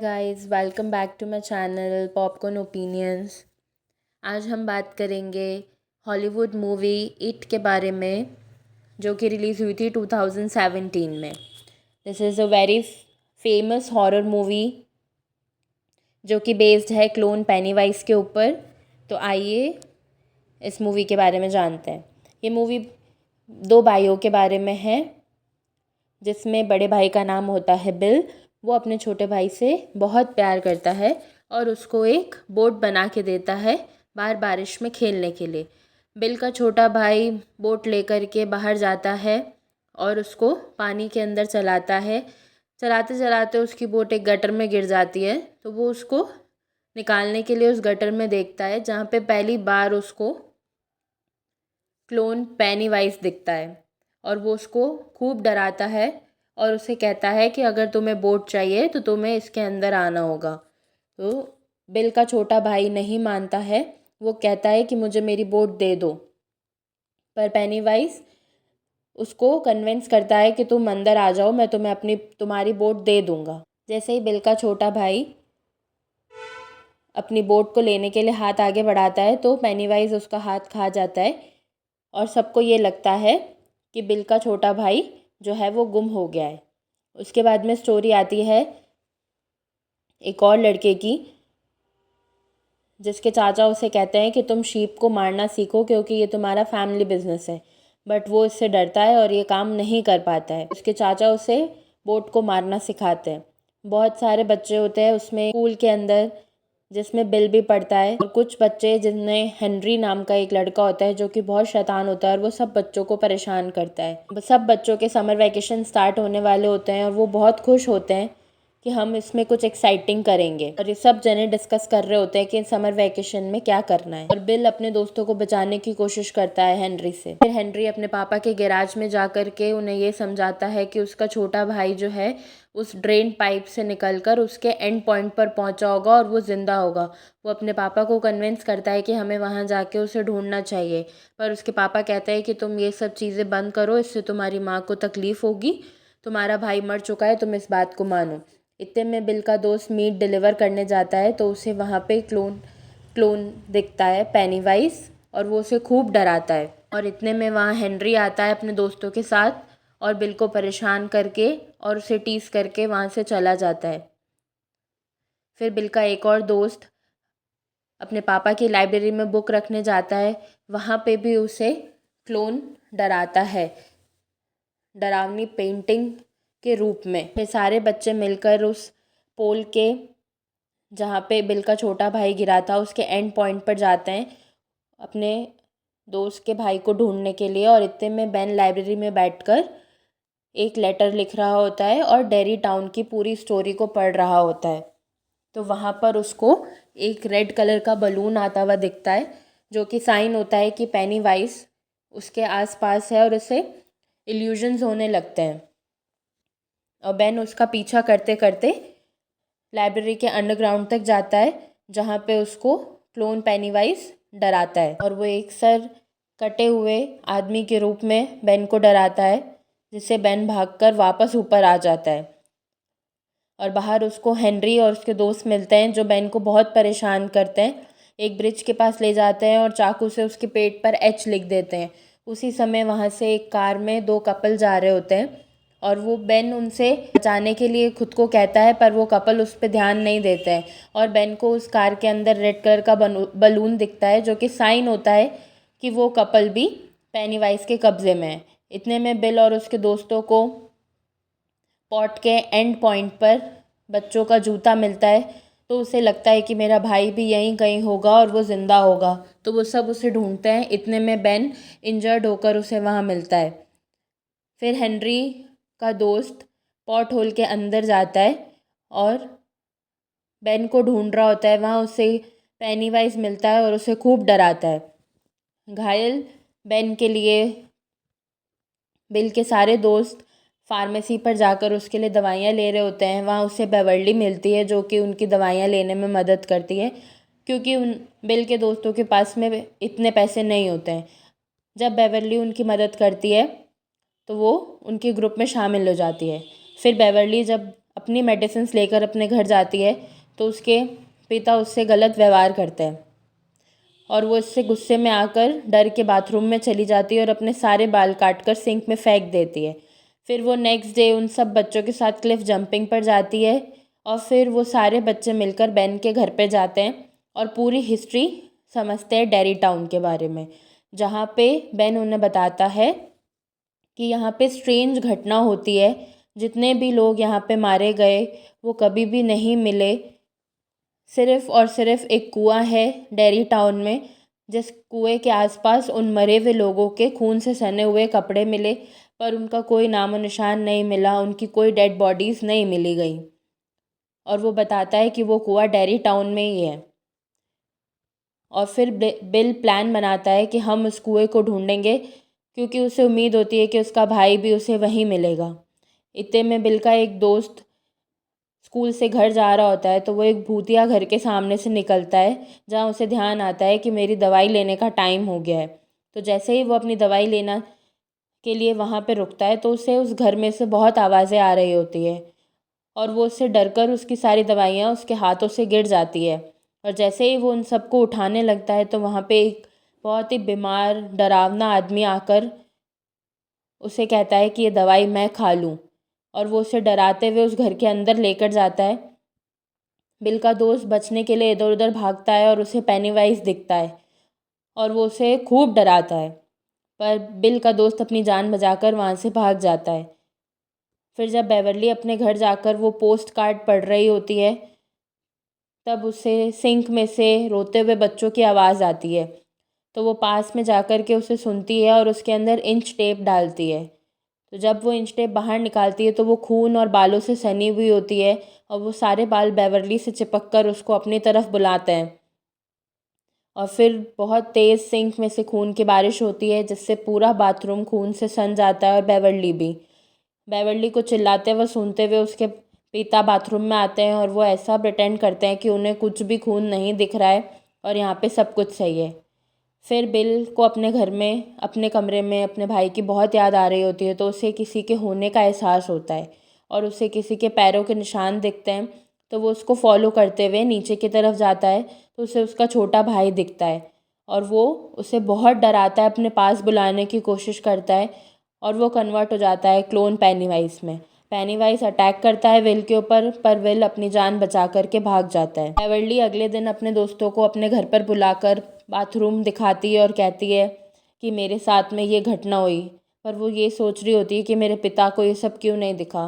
Guys, welcome back to my channel popcorn opinions. आज हम बात करेंगे हॉलीवुड मूवी इट के बारे में, जो कि रिलीज़ हुई थी 2017 में। This is a very famous horror movie जो कि बेस्ड है क्लोन पेनीवाइज के ऊपर। तो आइए इस मूवी के बारे में जानते हैं। ये मूवी दो भाइयों के बारे में है, जिसमें बड़े भाई का नाम होता है बिल। वो अपने छोटे भाई से बहुत प्यार करता है और उसको एक बोट बना के देता है बाहर बारिश में खेलने के लिए। बिल का छोटा भाई बोट लेकर के बाहर जाता है और उसको पानी के अंदर चलाता है। चलाते चलाते उसकी बोट एक गटर में गिर जाती है, तो वो उसको निकालने के लिए उस गटर में देखता है, जहाँ पे पहली बार उसको क्लोन पेनीवाइज दिखता है और वो उसको खूब डराता है और उसे कहता है कि अगर तुम्हें बोट चाहिए तो तुम्हें इसके अंदर आना होगा। तो बिल का छोटा भाई नहीं मानता है। वो कहता है कि मुझे मेरी बोट दे दो, पर पेनीवाइज उसको कन्विंस करता है कि तुम अंदर आ जाओ, मैं तुम्हें तुम्हारी बोट दे दूँगा। जैसे ही बिल का छोटा भाई अपनी बोट को लेने के लिए हाथ आगे बढ़ाता है तो पेनीवाइज उसका हाथ खा जाता है और सबको ये लगता है कि बिल का छोटा भाई जो है वो गुम हो गया है। उसके बाद में स्टोरी आती है एक और लड़के की, जिसके चाचा उसे कहते हैं कि तुम शीप को मारना सीखो क्योंकि ये तुम्हारा फैमिली बिजनेस है। बट वो इससे डरता है और ये काम नहीं कर पाता है। उसके चाचा उसे बोट को मारना सिखाते हैं। बहुत सारे बच्चे होते हैं उसमें स्कूल के अंदर, जिसमें बिल भी पढ़ता है, और कुछ बच्चे जिनमें हेनरी नाम का एक लड़का होता है जो कि बहुत शैतान होता है और वो सब बच्चों को परेशान करता है। सब बच्चों के समर वैकेशन स्टार्ट होने वाले होते हैं और वो बहुत खुश होते हैं कि हम इसमें कुछ एक्साइटिंग करेंगे, और ये सब जने डिस्कस कर रहे होते हैं कि समर वैकेशन में क्या करना है। और बिल अपने दोस्तों को बचाने की कोशिश करता है हेनरी से। फिर हेनरी अपने पापा के गैराज में जा कर के उन्हें ये समझाता है कि उसका छोटा भाई जो है उस ड्रेन पाइप से निकलकर उसके एंड पॉइंट पर पहुंचा होगा और वो जिंदा होगा। वो अपने पापा को कन्विंस करता है कि हमें वहां जाके उसे ढूंढना चाहिए, पर उसके पापा कहते हैं कि तुम ये सब चीज़ें बंद करो, इससे तुम्हारी माँ को तकलीफ होगी। तुम्हारा भाई मर चुका है, तुम इस बात को मानो। इतने में बिल का दोस्त मीट डिलीवर करने जाता है तो उसे वहाँ पे क्लोन क्लोन दिखता है पेनीवाइज, और वो उसे खूब डराता है। और इतने में वहाँ हेनरी आता है अपने दोस्तों के साथ और बिल को परेशान करके और उसे टीस करके वहाँ से चला जाता है। फिर बिल का एक और दोस्त अपने पापा की लाइब्रेरी में बुक रखने जाता है। वहाँ पे भी उसे क्लोन डराता है, डरावनी पेंटिंग के रूप में। फिर सारे बच्चे मिलकर उस पोल के, जहाँ पे बिल का छोटा भाई गिरा था, उसके एंड पॉइंट पर जाते हैं अपने दोस्त के भाई को ढूंढने के लिए। और इतने में बेन लाइब्रेरी में बैठकर एक लेटर लिख रहा होता है और डेरी टाउन की पूरी स्टोरी को पढ़ रहा होता है। तो वहाँ पर उसको एक रेड कलर का बलून आता हुआ दिखता है, जो कि साइन होता है कि पेनीवाइज उसके आसपास है और उसे इल्यूजन्स होने लगते हैं। और बेन उसका पीछा करते करते लाइब्रेरी के अंडरग्राउंड तक जाता है, जहाँ पे उसको क्लोन पेनीवाइज डराता है। और वो एक सर कटे हुए आदमी के रूप में बेन को डराता है, जिससे बेन भागकर वापस ऊपर आ जाता है। और बाहर उसको हेनरी और उसके दोस्त मिलते हैं, जो बेन को बहुत परेशान करते हैं। एक ब्रिज के पास ले जाते हैं और चाकू से उसके पेट पर एच लिख देते हैं। उसी समय वहाँ से एक कार में दो कपल जा रहे होते हैं और वो बेन उनसे बचाने के लिए खुद को कहता है, पर वो कपल उस पर ध्यान नहीं देते हैं। और बेन को उस कार के अंदर रेड कलर का बलून दिखता है, जो कि साइन होता है कि वो कपल भी पेनीवाइज के कब्जे में है। इतने में बिल और उसके दोस्तों को पॉट के एंड पॉइंट पर बच्चों का जूता मिलता है, तो उसे लगता है कि मेरा भाई भी यहीं कहीं होगा और वो ज़िंदा होगा। तो वो सब उसे ढूंढते हैं। इतने में बेन इंजर्ड होकर उसे वहाँ मिलता है। फिर हेनरी का दोस्त पॉट होल के अंदर जाता है और बेन को ढूंढ रहा होता है। वहाँ उसे पेनीवाइज मिलता है और उसे खूब डराता है। घायल बेन के लिए बिल के सारे दोस्त फार्मेसी पर जाकर उसके लिए दवाइयाँ ले रहे होते हैं। वहाँ उसे बेवर्ली मिलती है, जो कि उनकी दवाइयाँ लेने में मदद करती है, क्योंकि उन बिल के दोस्तों के पास में इतने पैसे नहीं होते हैं। जब बेवर्ली उनकी मदद करती है तो वो उनके ग्रुप में शामिल हो जाती है। फिर बेवर्ली जब अपनी मेडिसिन्स लेकर अपने घर जाती है तो उसके पिता उससे गलत व्यवहार करते हैं और वो इससे गुस्से में आकर डर के बाथरूम में चली जाती है और अपने सारे बाल काट कर सिंक में फेंक देती है। फिर वो नेक्स्ट डे उन सब बच्चों के साथ क्लिफ जंपिंग पर जाती है और फिर वो सारे बच्चे मिलकर बेन के घर पे जाते हैं और पूरी हिस्ट्री समझते हैं डेरी टाउन के बारे में, जहाँ पे बेन उन्हें बताता है कि यहाँ पे स्ट्रेंज घटना होती है। जितने भी लोग यहाँ पे मारे गए वो कभी भी नहीं मिले। सिर्फ़ और सिर्फ एक कुआं है डेरी टाउन में, जिस कुएं के आसपास उन मरे हुए लोगों के खून से सने हुए कपड़े मिले, पर उनका कोई नामो निशान नहीं मिला, उनकी कोई डेड बॉडीज़ नहीं मिली गई। और वो बताता है कि वो कुआं डेरी टाउन में ही है। और फिर बिल प्लान बनाता है कि हम उस कुएं को ढूंढेंगे, क्योंकि उसे उम्मीद होती है कि उसका भाई भी उसे वहीं मिलेगा। इतने में बिल का एक दोस्त स्कूल से घर जा रहा होता है तो वो एक भूतिया घर के सामने से निकलता है, जहाँ उसे ध्यान आता है कि मेरी दवाई लेने का टाइम हो गया है। तो जैसे ही वो अपनी दवाई लेना के लिए वहाँ पे रुकता है तो उसे उस घर में से बहुत आवाज़ें आ रही होती है और वो उससे डरकर उसकी सारी दवाइयाँ उसके हाथों से गिर जाती है। और जैसे ही वो उन सबको उठाने लगता है तो वहाँ पे एक बहुत ही बीमार डरावना आदमी आकर उसे कहता है कि ये दवाई मैं खा लूँ, और वो उसे डराते हुए उस घर के अंदर लेकर जाता है। बिल का दोस्त बचने के लिए इधर उधर भागता है और उसे पेनीवाइज दिखता है और वो उसे खूब डराता है, पर बिल का दोस्त अपनी जान बचाकर वहाँ से भाग जाता है। फिर जब बेवरली अपने घर जाकर वो पोस्ट कार्ड पढ़ रही होती है तब उसे सिंक में से रोते हुए बच्चों की आवाज़ आती है। तो वो पास में जाकर के उसे सुनती है और उसके अंदर इंच टेप डालती है। तो जब वो इंच टेप बाहर निकालती है तो वो खून और बालों से सनी हुई होती है और वो सारे बाल बेवरली से चिपक कर उसको अपनी तरफ बुलाते हैं। और फिर बहुत तेज़ सिंक में से खून की बारिश होती है जिससे पूरा बाथरूम खून से सन जाता है और बेवरली भी। बेवरली को चिल्लाते व सूंघते हुए उसके पिता बाथरूम में आते हैं और वो ऐसा प्रिटेंड करते हैं कि उन्हें कुछ भी खून नहीं दिख रहा है और यहाँ पे सब कुछ सही है। फिर बिल को अपने घर में अपने कमरे में अपने भाई की बहुत याद आ रही होती है तो उसे किसी के होने का एहसास होता है और उसे किसी के पैरों के निशान दिखते हैं। तो वो उसको फॉलो करते हुए नीचे की तरफ जाता है तो उसे उसका छोटा भाई दिखता है और वो उसे बहुत डराता है, अपने पास बुलाने की कोशिश करता है और वो कन्वर्ट हो जाता है क्लोन पेनीवाइज में। पेनीवाइज अटैक करता है विल के ऊपर, पर विल अपनी जान बचा करके भाग जाता है। बेवरली अगले दिन अपने दोस्तों को अपने घर पर बुलाकर बाथरूम दिखाती है और कहती है कि मेरे साथ में ये घटना हुई, पर वो ये सोच रही होती है कि मेरे पिता को ये सब क्यों नहीं दिखा।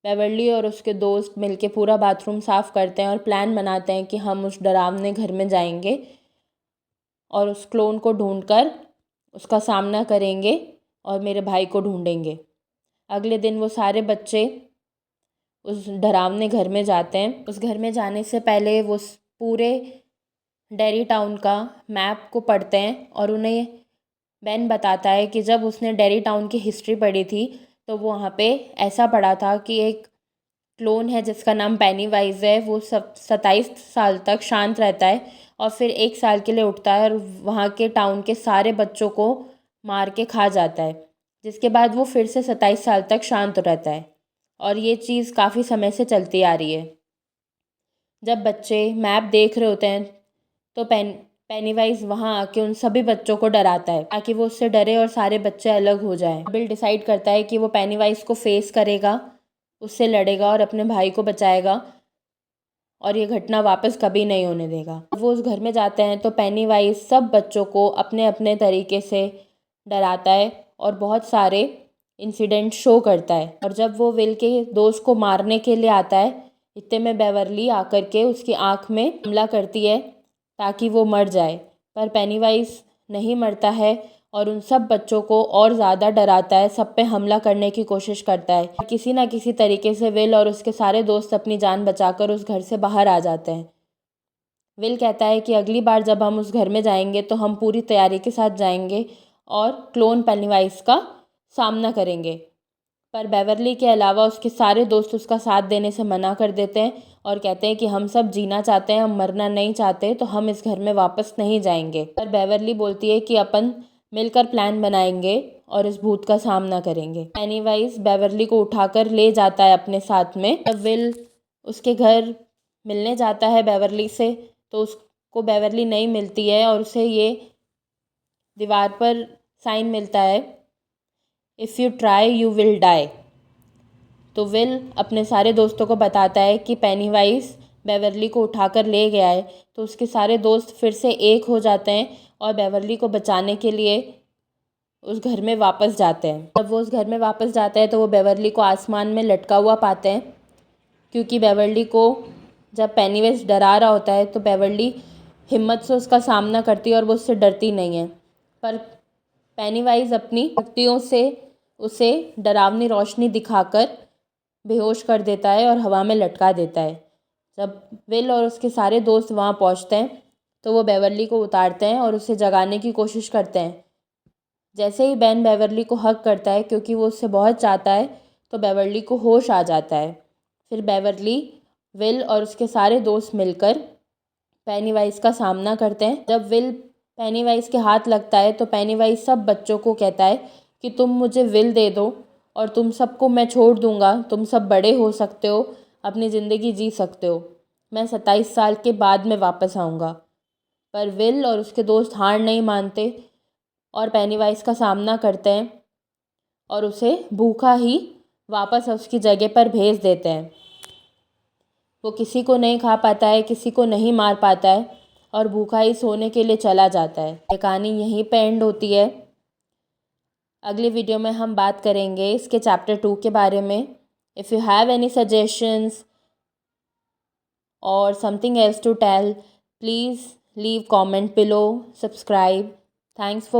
बेवरली और उसके दोस्त मिलके पूरा बाथरूम साफ़ करते हैं और प्लान बनाते हैं कि हम उस डरावने घर में जाएंगे और उस क्लोन को ढूंढकर उसका सामना करेंगे और मेरे भाई को ढूंढेंगे। अगले दिन वो सारे बच्चे उस डरावने घर में जाते हैं। उस घर में जाने से पहले वो पूरे डेरी टाउन का मैप को पढ़ते हैं और उन्हें बेन बताता है कि जब उसने डेरी टाउन की हिस्ट्री पढ़ी थी तो वो वहाँ पे ऐसा पढ़ा था कि एक क्लोन है जिसका नाम पेनीवाइज है, वो 27 साल तक शांत रहता है और फिर 1 साल के लिए उठता है और वहाँ के टाउन के सारे बच्चों को मार के खा जाता है, जिसके बाद वो फिर से 27 साल तक शांत रहता है। और ये चीज़ काफ़ी समय से चलती आ रही है। जब बच्चे मैप देख रहे होते हैं तो पेनीवाइज वहाँ आके उन सभी बच्चों को डराता है ताकि वो उससे डरे और सारे बच्चे अलग हो जाएं। बिल डिसाइड करता है कि वो पेनीवाइज को फेस करेगा, उससे लड़ेगा और अपने भाई को बचाएगा और ये घटना वापस कभी नहीं होने देगा। वो उस घर में जाते हैं तो पेनीवाइज सब बच्चों को अपने अपने तरीके से डराता है और बहुत सारे इंसिडेंट शो करता है। और जब वो विल के दोस्त को मारने के लिए आता है, इतने में बेवरली आकर के उसकी आँख में हमला करती है ताकि वो मर जाए, पर पेनीवाइज नहीं मरता है और उन सब बच्चों को और ज़्यादा डराता है, सब पे हमला करने की कोशिश करता है। किसी ना किसी तरीके से विल और उसके सारे दोस्त अपनी जान बचाकर उस घर से बाहर आ जाते हैं। विल कहता है कि अगली बार जब हम उस घर में जाएंगे तो हम पूरी तैयारी के साथ जाएंगे और क्लोन पेनीवाइज का सामना करेंगे, पर बेवरली के अलावा उसके सारे दोस्त उसका साथ देने से मना कर देते हैं और कहते हैं कि हम सब जीना चाहते हैं, हम मरना नहीं चाहते, तो हम इस घर में वापस नहीं जाएंगे। पर बेवरली बोलती है कि अपन मिलकर प्लान बनाएंगे और इस भूत का सामना करेंगे। पेनीवाइज बेवरली को उठाकर ले जाता है अपने साथ में। जब विल उसके घर मिलने जाता है बेवरली से तो उसको बेवरली नहीं मिलती है और उसे ये दीवार पर साइन मिलता है, if you try you will die. तो विल अपने सारे दोस्तों को बताता है कि पेनीवाइज बेवरली को उठाकर ले गया है। तो उसके सारे दोस्त फिर से एक हो जाते हैं और बेवरली को बचाने के लिए उस घर में वापस जाते हैं। जब वो उस घर में वापस जाते हैं तो वो बेवरली को आसमान में लटका हुआ पाते हैं, क्योंकि बेवरली को जब पेनीवाइज डरा रहा होता है तो बेवरली हिम्मत से उसका सामना करती है और वो उससे डरती नहीं है। पर पेनीवाइज अपनी शक्तियों से उसे डरावनी रोशनी दिखाकर बेहोश कर देता है और हवा में लटका देता है। जब विल और उसके सारे दोस्त वहाँ पहुँचते हैं तो वो बेवरली को उतारते हैं और उसे जगाने की कोशिश करते हैं। जैसे ही बेन बेवरली को हग करता है, क्योंकि वो उससे बहुत चाहता है, तो बेवरली को होश आ जाता है। फिर बेवरली, विल और उसके सारे दोस्त मिलकर पेनीवाइज का सामना करते हैं। जब विल पेनीवाइज के हाथ लगता है तो पेनीवाइज सब बच्चों को कहता है कि तुम मुझे विल दे दो और तुम सबको मैं छोड़ दूँगा, तुम सब बड़े हो सकते हो, अपनी ज़िंदगी जी सकते हो, मैं 27 साल के बाद में वापस आऊँगा। पर विल और उसके दोस्त हार नहीं मानते और पेनीवाइज का सामना करते हैं और उसे भूखा ही वापस उसकी जगह पर भेज देते हैं। वो किसी को नहीं खा पाता है, किसी को नहीं मार पाता है और भूखा ही सोने के लिए चला जाता है। ये कहानी यहीं पे एंड होती है। अगली वीडियो में हम बात करेंगे इसके चैप्टर 2 के बारे में। If you have any suggestions or something else to tell, please leave comment below, subscribe. Thanks for